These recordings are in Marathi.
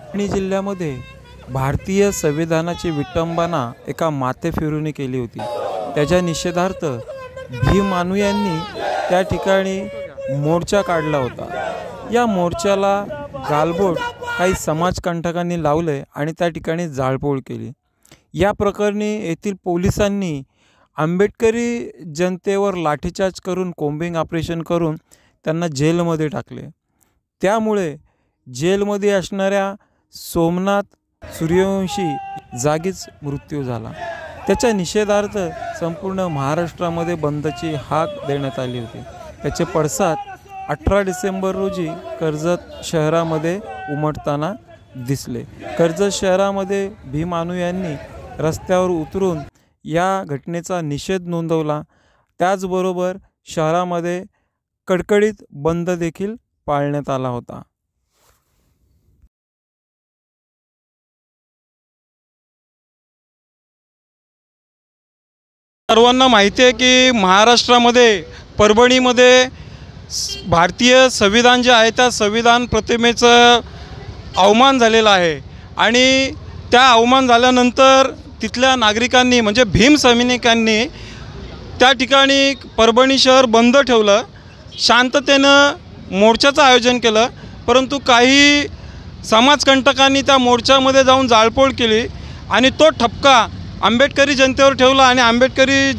ठाणे जिल्ह्यामध्ये भारतीय संविधानाची विटंबना एका माथेफिरूंनी केली होती। त्याच्या निषेधार्थ भीम अनुयांनी त्या ठिकाणी मोर्चा काढला होता। या मोर्चाला गालबोट काही समाजकंटकांनी लावले आणि त्या ठिकाणी जाळपोळ केली। या प्रकरणी येथील पोलिसांनी आंबेडकरी जनतेवर लाठीचार्ज करून कोम्बिंग ऑपरेशन करून त्यांना जेलमध्ये टाकले। त्यामुळे जेलमध्ये असणाऱ्या सोमनाथ सूर्यवंशी जागीच मृत्यू झाला। त्याच्या निषेधार्थ संपूर्ण महाराष्ट्रामध्ये बंदची हाक देण्यात आली होती। त्याचे पडसाद 18 डिसेंबर रोजी कर्जत शहरामध्ये उमटताना दिसले। कर्जत शहरामध्ये भीम अनुयांनी रस्त्यावर उतरून या घटनेचा निषेध नोंदवला। त्याचबरोबर शहरामध्ये कडकडीत बंद देखील पाळण्यात आला होता। सर्वांना माहिती आहे की महाराष्ट्रामध्ये परभणीमध्ये भारतीय संविधान जे आहे त्या संविधान प्रतिमेचं अवमान झालेलं आहे आणि त्या अवमान झाल्यानंतर तिथल्या नागरिकांनी म्हणजे भीम सैनिकांनी त्या ठिकाणी परभणी शहर बंद ठेवलं, शांततेनं मोर्चाचं आयोजन केलं। परंतु काही समाजकंटकांनी त्या मोर्चामध्ये जाऊन जाळपोळ केली आणि तो ठपका आंबेडकरी जनतेवर ठेवला आणि आंबेडकरी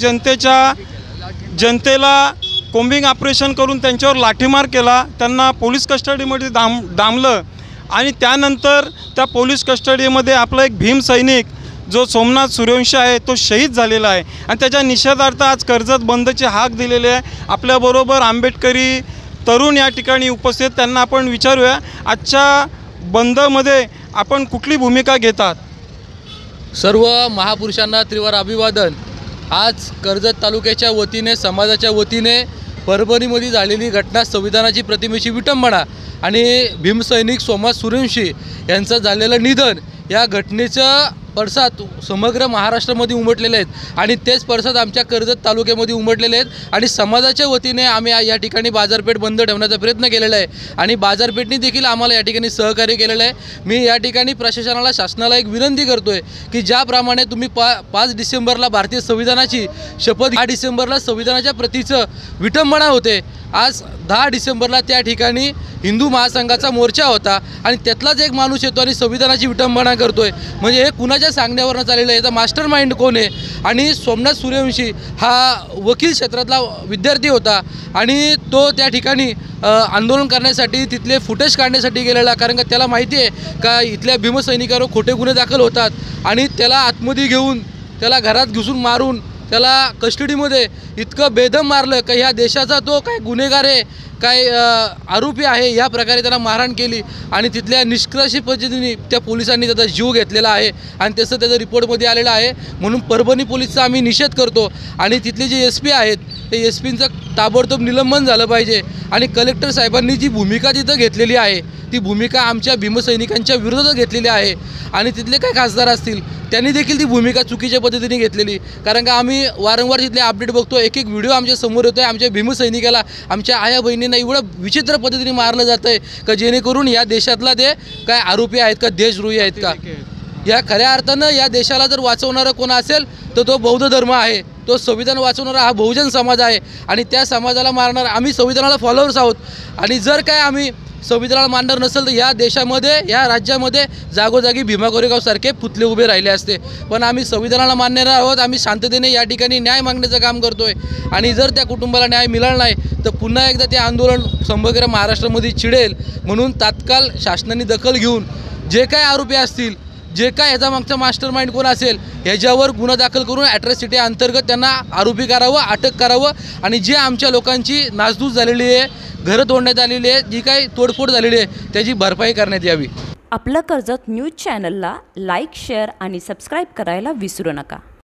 जनतेला कोम्बिंग ऑपरेशन करून त्यांच्यावर लाठीमार केला, त्यांना पोलीस कस्टडीमध्ये डांबलं आणि त्यानंतर त्या पोलीस कस्टडीमध्ये आपला एक भीम सैनिक जो सोमनाथ सूर्यवंशी आहे तो शहीद झालेला आहे आणि त्याच्या निषेधार्थ आज कर्जत बंदची हाक दिलेली आहे। आपल्याबरोबर आंबेडकरी तरुण या ठिकाणी उपस्थित, त्यांना आपण विचारूया आजच्या बंदमध्ये आपण कुठली भूमिका घेतात। सर्व महापुरुषांना त्रिवार अभिवादन। आज कर्जत तालुक्याच्या वतीने समाजाच्या वतीने परभणीमध्ये झालेली घटना संविधानाची प्रतिमेची विटंबना आणि भीमसैनिक सोमनाथ सूर्यवंशी यांचं झालेलं निधन या घटनेचं पडसाद समग्र महाराष्ट्रामध्ये उमटलेले आहेत आणि तेच पडसाद आमच्या कर्जत तालुक्यामध्ये उमटलेले आहेत आणि समाजाच्या वतीने आम्ही या ठिकाणी बाजारपेठ बंद ठेवण्याचा प्रयत्न केलेला आहे आणि बाजारपेठनी देखील आम्हाला या ठिकाणी सहकार्य केलेलं आहे। मी या ठिकाणी प्रशासनाला शासनाला एक विनंती करतोय की ज्याप्रमाणे तुम्ही 5 डिसेंबरला भारतीय संविधानाची शपथ, 10 डिसेंबरला संविधानाच्या प्रतीचं विटंबना होते, आज 10 डिसेंबरला त्या ठिकाणी हिंदू महासंघाचा मोर्चा होता आणि त्यातलाच एक माणूस येतो आणि संविधानाची विटंबना करतोय, म्हणजे हे कुणाच्या सांगण्यावरनं चाललेलं आहे? याचा मास्टर माइंड कोण आहे? आणि सोमनाथ सूर्यवंशी हा वकील क्षेत्रातला विद्यार्थी होता आणि तो त्या ठिकाणी आंदोलन करण्यासाठी तिथले फुटेज काढण्यासाठी गेलेला, कारण का त्याला माहिती आहे का इथल्या भीमसैनिकांवर खोटे गुन्हे दाखल होतात आणि त्याला आतमध्ये घेऊन त्याला घरात घुसून मारून त्याला कस्टडीमध्ये इतकं बेदम मारलं का ह्या देशाचा तो काय गुन्हेगार आहे, काय आरोपी आहे, या प्रकारे त्याला मारहाण केली आणि तिथल्या निष्कर्षी पद्धतीने त्या पोलिसांनी त्याचा जीव घेतलेला आहे आणि तसं त्याचं रिपोर्टमध्ये आलेलं आहे। म्हणून परभणी पोलीसचा आम्ही निषेध करतो आणि तिथले जे SP आहेत ते SPंचं ताबडतोब निलंबन झालं पाहिजे आणि कलेक्टर साहेबांनी जी भूमिका तिथं घेतलेली आहे ती भूमिका आमच्या भीमसैनिकांच्या विरोधात घेतलेली आहे आणि तिथले काही खासदार असतील त्यांनी देखील ती भूमिका चुकीच्या पद्धतीने घेतलेली, कारण का आम्ही वारंवार तिथले अपडेट बघतो, एक व्हिडिओ आमच्या समोर येतो आहे, आमच्या भीमसैनिकाला आमच्या आया बहिणींना एवढं विचित्र पद्धतीने मारलं जातं आहे का जेणेकरून या देशातला ते काय आरोपी आहेत का, देशद्रोही आहेत का? या खऱ्या अर्थानं या देशाला जर वाचवणारं कोण असेल तर तो बौद्ध धर्म आहे, तो संविधान वाचवणारा हा बहुजन समाज आहे आणि त्या समाजाला मारणार आम्ही संविधानाला फॉलोअर्स आहोत आणि जर काय आम्ही संविधानाला मानणार नसेल तर या देशामध्ये या राज्यामध्ये जागोजागी भीमा कोरेगावसारखे पुतळे उभे राहिले असते, पण आम्ही संविधानाला मानणार आहोत। आम्ही शांततेने या ठिकाणी न्याय मागण्याचं काम करतोय आणि जर त्या कुटुंबाला न्याय मिळाला नाही तर पुन्हा एकदा ते आंदोलन समग्र महाराष्ट्रामध्ये छिडेल। म्हणून तात्काळ शासनाने दखल घेऊन जे काय आरोपी असतील, जे काय याचा मागचा मास्टर माइंड कोण असेल ह्याच्यावर गुन्हा दाखल करून ॲट्रॉसिटी अंतर्गत त्यांना आरोपी करावं, अटक करावं आणि जे आमच्या लोकांची नासधूस झालेली आहे, घरं तोडण्यात आलेली आहे, जी काही तोडफोड झालेली आहे त्याची भरपाई करण्यात यावी। आपलं कर्जत न्यूज चॅनलला लाईक, शेअर आणि सबस्क्राईब करायला विसरू नका।